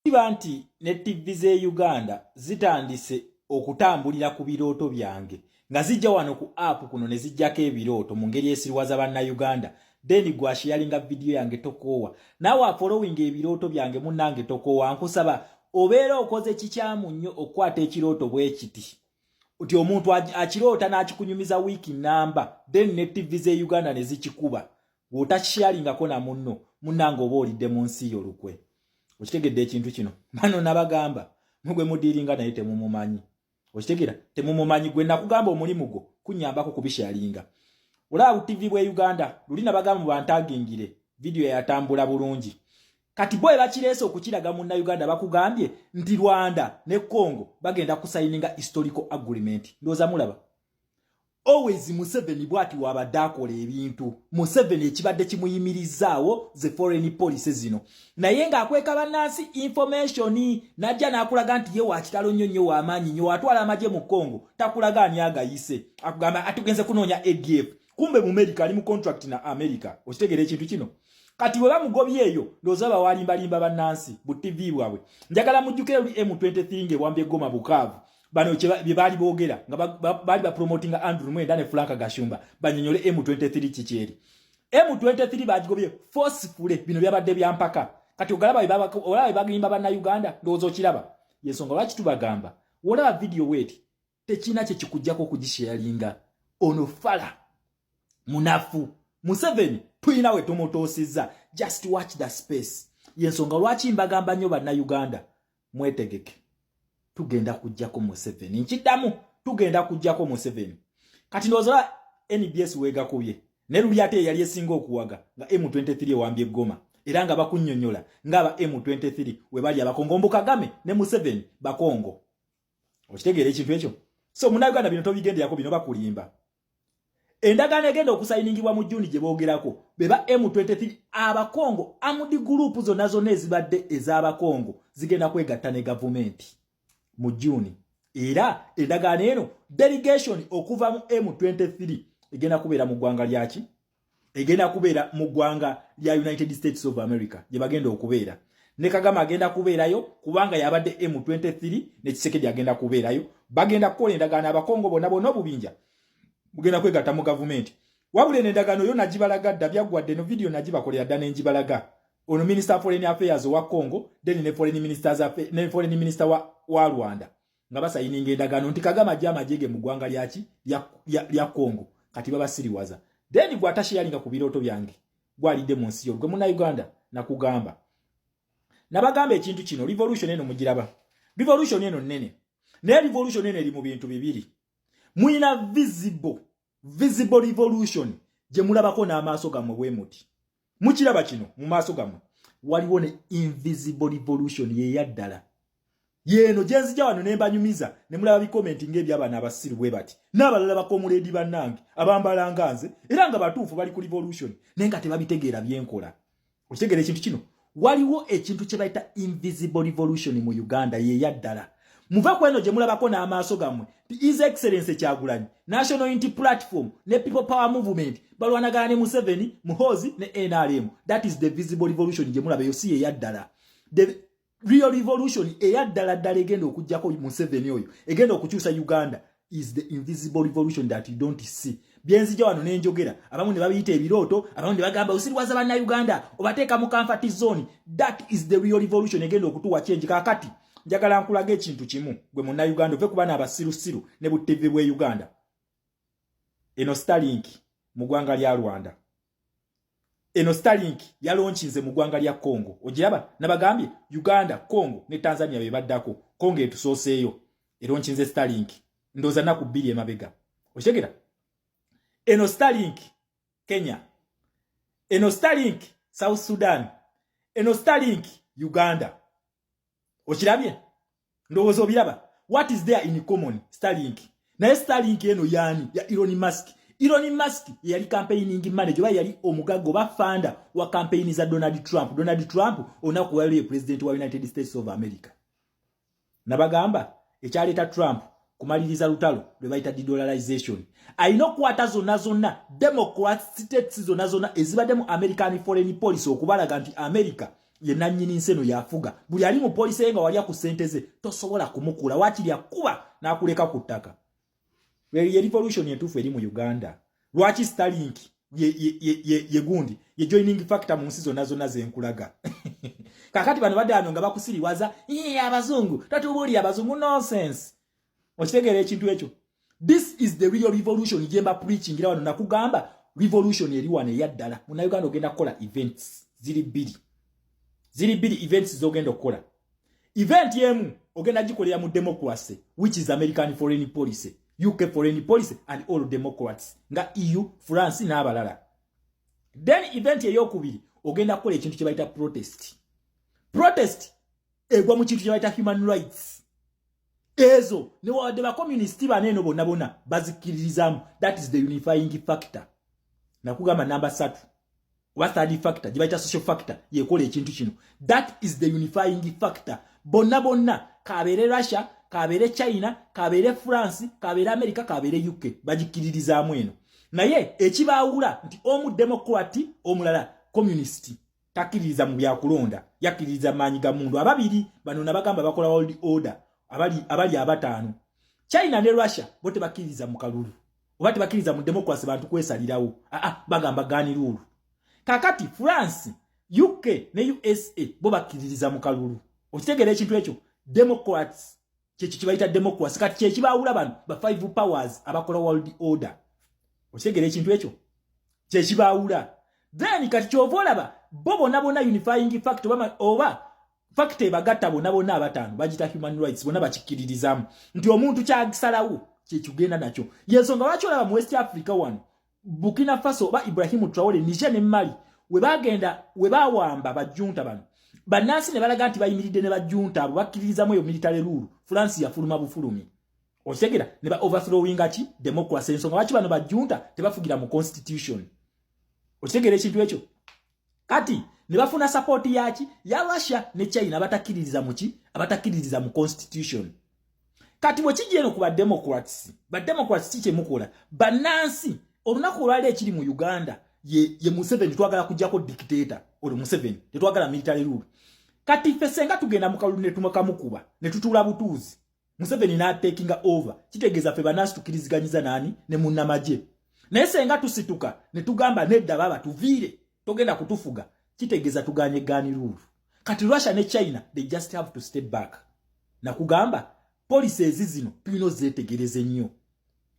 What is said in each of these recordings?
Nti ne TV ze Uganda zitandise okutambulira ku birooto byange nga zijja wano ku app kuno ne zijjako ebirooto mu ngeri esiriwaza bannayuganda then gwashiyalinga video yange tokoowa nawe following ebirooto byange munnange tokoowa nkusaba obeera okoze kikyamu nnyo okukwata ekirooto bwe kiti uti omuntu akiroota n'akikunyumiza wiiki namba then ne TV ze Uganda ne zikikuba wotakishiyalingako na munno munnange oba olidde mu nsi y'olukwe. Okitegedde ekintu kino bano nabagamba mugwe mudiringa naye temumumanyi okitegera temumumanyi gwe nakugamba omulimu gwo kunyambako kubishalinga olaba TV bwe Uganda luli nabagamba bantagingire video yatambula bulungi kati boye bakireso okukiraga mu Uganda bakugambye nti Rwanda ne Congo bagenda kusayininga historical agreement ndoza mulaba always Museveni bwati wabadakola ebintu Museveni ekibadde kimuyimirizaawo ze foreign policy zino naye nga akweka bannansi information najja nakulaga nti ye wakitalo nnyo w'amaanyi nnyo atwala amaje mu Congo takulaga ani agayise akugamba atugenze kunoonya ADF kumbe mu America ali mu contract na America okitegere ekintu kino kati bwe bamugobye eyo ndozaba walimbalimba bannansi bu TV bwabwe njagala mujjukire M23 nge wambye Goma Bukavu bano bye bali boogera nga bali ba promoting Andrew Mwenda ne Frank Gashumba banyonyole M23 kikyeri M23 bagigobye forcefully bino byabadde byampaka kati ogalaba olaba bagimba banna Uganda ndozo kiraba yensonga lwaki tubagamba olaba video weti tekina kye kikujjako kugisharinga ono fala munafu Museveni tuyina we tomotosiza just watch the space yensonga lwaki mbagamba nnyo banna Uganda mwetegeke tugenda kujjako Museveni nkidamu tugenda kujjako Museveni kati ndozola NBS wega kubye ne luli ate yali esinga okuwaga nga M23 wambye Goma era nga bakunnyonnyola ngaba M23 we bali abakongo Kagame ne Museveni bakongo okitegere ekintu ekyo so munayuganda bino tobigende yako bino bakulimba endagano egenda okusayiningibwa mu Juni gye boogerako beba M23 abakongo amudi group zonna ezibadde ez'abakongo zigenda kwegatta ne government mu Juni era endagaano eno delegation okuva mu M23 egenda kubeera mu ggwanga lyaki egenda kubeera mu ggwanga lya United States of America gye bagenda okubeera ne Kagame agenda kubeerayo kubanga yabadde M23 ne Tshisekedi agenda kubeerayo bagenda kukola endagaano abakongo bonna obubinja mugenda kwegatta mu government wabule endagaano yo nagibalaga dda byaggwadde no video nagibakolera dda n'enjibalaga ono Minister of Foreign Affairs wa Congo then ne Foreign Minister wa Rwanda nga basayininga endagaano nti Kagame ajja amajege mu ggwanga lyaki lya Congo kati baba siriwaza then gwatashiyalinga ku birooto byange gwalidde mu nsi yo gwe muna Uganda nakugamba nabagamba ekintu kino revolution eno mugiraba revolution eno nnene ne revolution eno eri mu bintu bibiri muina visible revolution gye mulabako n'amaaso gammwe bwe muti mukiraba kino mu maaso gammwe waliwo ne invisible revolution ye yaddala yeno jenzija wano nembanyumiza ne mulaba bikomenti ng'ebyabana abasiru bwe bati n'abalala bakomuledi bannange abambalanga nze era nga batuufu bali ku revolution naye nga tebabitegeera byenkola okitegeera ekintu kino waliwo ekintu kye bayita invisible revolution mu Uganda ye yaddala muva kweno gye mulabako n'amaaso gammwe His Excellency Kyagulanyi National Unity Platform ne People Power Movement balwanagana ne Museveni Muhoozi ne NRM that is the visible revolution gye mulaba yo si ye yaddala the real revolution eyaddala ddala egenda okujjako Museveni oyo egenda okukyusa Uganda is the invisible revolution that you don't see byenzija wano n'enjogera abamu ne babiyita ebirooto abamu ne bagamba osiriwaza banna Uganda obateeka mu comfort zone that is the real revolution egenda okutuwa change kakati njagala nkulaga ekintu kimu gwe munna Uganda ove kuba n'abasirusiru ne bu TV bwe Uganda eno Starlink mu ggwanga lya Rwanda eno Starlink yalonchinze mu ggwanga lya Congo ogiraba nabagambye Uganda Congo ne Tanzania be baddako Congo etusooseeyo eronchinze Starlink ndoza naku 2 emabega okitegera eno Starlink Kenya eno Starlink South Sudan eno Starlink Uganda okirabye ndowooza obiraba what is there in common Starlink naye Starlink eno yani ya Elon Musk yali campaigning manager yali omugago bafanda wa campaign za Donald Trump onaku wali president wa United States of America nabagamba ekyaleta Trump kumaliriza lutalo lwe bayita de-dollarization ayinokwata zonna Democrat states zonna ezibadde mu American foreign policy okubalaga nti America ye nannyini nseno yafuga buli ali mu poliisi nga walya ku ssente ze tosobola kumukula wakiri akuba n'akuleka ku ttaka. Ye revolution entuufu eri mu Uganda. Lwaki Starlink ye gundi ye joining factor mu nsi zonna zenkulaga. Kakati bano badde ano nga bakusiriwaza abazungu tatubuulira abazungu nonsense. Okitegeera ekintu ekyo. This is the real revolution jemba preaching ira wano nakugamba revolution eri wano eyaddala. Muna Uganda ogenda kukola events ziri bbiri events zogenda okukola. Event yemu ogenda gikolera mu democracy which is American foreign policy, UK foreign policy and all democrats nga EU, France n'abalala. Then event eyokubiri ogenda kukola ekintu kye bayita protest egwa mu kintu kye bayita human rights. Ezo ne wadde ba communist baneno bonna bazikiririzamu. That is the unifying factor. Nakugamba number 3 wa third factor jibaita social factor yekola ekintu kino. That is the unifying factor. Bonna kabere Russia, kabere China, kabere France, kabere America, kabere UK bagikiririzamu eno. Naye ekibaawula nti omu democrat omulala communist takiririza mu byakulonda yakiririza maanyi ga mundu ababiri bano nabagamba bakola world order abali abataano. China ne Russia bote bakiriza mu kalulu obate bakiriza mu democracy bantu kwesalirawo bagamba gani rulu. Kakati France, UK ne USA bo bakiriza mu kalulu. Okitegera ekintu ekyo democrats kibayita democracy kati kyekibaawula bano ba 5 powers abakola world order. Okitegera ekintu ekyo kyekibaawula. Then kati kyovolaba bo bonna unifying factor oba factor ebagatta bonna abataano bagita human rights bonna bakikiririzamu nti omuntu kyagisalawo kyekigenda nakyo. Yensonga lwaki olaba mu West Africa wano Burkina Faso oba Ibrahim Traore Niger ne Mali we bawamba bajunta bano bannansi ne balaga nti bayimiridde ne bajunta abo bakkiririzamu eyo military rule. France yafuluma bufulumi. Okitegera ne ba overthrowing ati democracy. Ensonga lwaki bano bajunta tebafugira mu constitution. Okitegera ekintu ekyo. Kati ne bafuna support yaki ya Russia ne China abatakiririza mu constitution. Kati bwe kijeno ku ba democrats kiche mukola bannansi olunaku olwali ekiri mu Uganda ye Museveni twagala kujjako dictator oli Museveni tetwagala military rule. Kati fesenga tugenda mu kalulu ne tumakamukuba ne tutula butuuzi Museveni na taking over kitegeza fe bannansi tukiriziganyiza nani ne munnamaje. Naye senga tusituka ne tugamba nedda baba tuviire togenda kutufuga kitegeza tuganye gani rule. Kati Russia ne China they just have to step back. Na kugamba policies zino tulino zetegereze nnyo.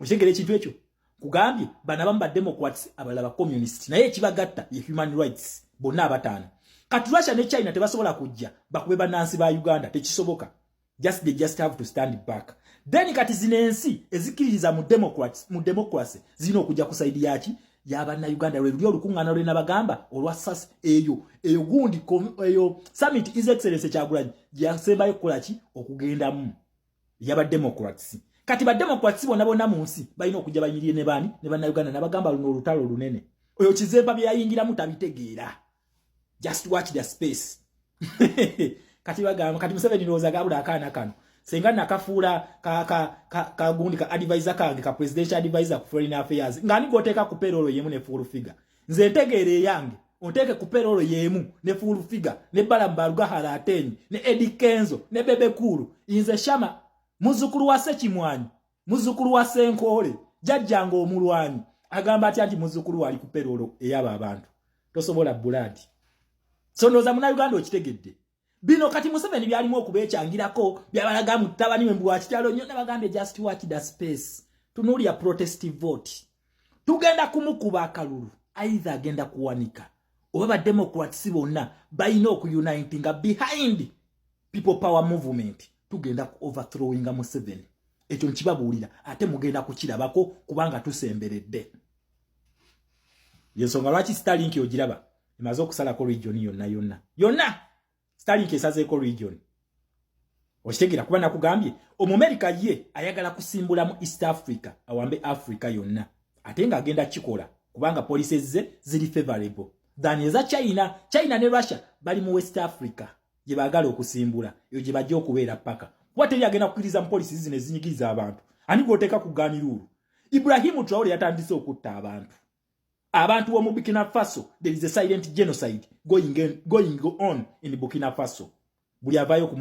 Okitegera ekintu ekyo kugambye bana bamba democrats abalaba communist naye ekibagatta ye human rights bonna abataano. Kati Russia ne China tebasobola kujja bakube bannansi ba Uganda tekisoboka. They just have to stand back. Then kati zinensi ezikiririza mu democracy zino okujja kusaidi yaki yabana Uganda lwe olukungana lwe nabagamba olwa sas eyo gundi eyo summit is excellence Kyagulanyi yasembayo kolaki okugenda mu yaba democrats. Kati ba democrats bonna mu nsi balina okujja bayimirie ne bani ne bana Uganda nabagamba luno olutalo lunene oyo kizemba byayingira mutabitegeera. Just watch the space. Kati bagamba kati Museveni roza gabula akana kano senga nakafuula ka gundi ka advisor kange ka presidential advisor ku foreign affairs ngani goteka ku payroll yemu ne full figure nze ntegeere yange onteke ku payroll yemu ne full figure ne balambaruga halateni ne Eddie Kenzo ne Bebe Kulu inze Shama muzukulu wa Sekimwanyi muzukulu wa Senkole jajjanga omulwanyi agamba ati muzukulu wali ku payroll eyaba abantu tosobola buladi. So ndoza muna Uganda okitegedde bino kati Museveni byalimu okubekyangirako byabalaga mutabani we mbwa kitalo nnyo nabagambye just watch the space tunuulya protest vote tugenda kumukuba akalulu either agenda kuwanika oba ba democrats bonna bayina okuyunitinga behind people power movement tugenda ku overthrowing Museveni. Ekyo nkibabuulira ate mugenda kukirabako kubanga tusemberedde. Yensonga lwaki Starlink ogiraba emaze okusalako region yonna Starlink esazeeko region. Okitegera kuba nakugambye Omumerika ye ayagala kusimbula mu East Africa awambe Africa yonna ate nga agenda kikola kubanga policies ze ziri favorable than eza China ne Russia bali mu West Africa je bagala okusimbula yo je bajja okubeera paka wateri agenda kukiriza mu policies zine zinyigiriza abantu ani goteka kuganiruru. Ibrahim Traore yatandise okutta abantu abantu b'omu Burkina Faso, there is a silent genocide going on in Burkina Faso. Buli avaayo ku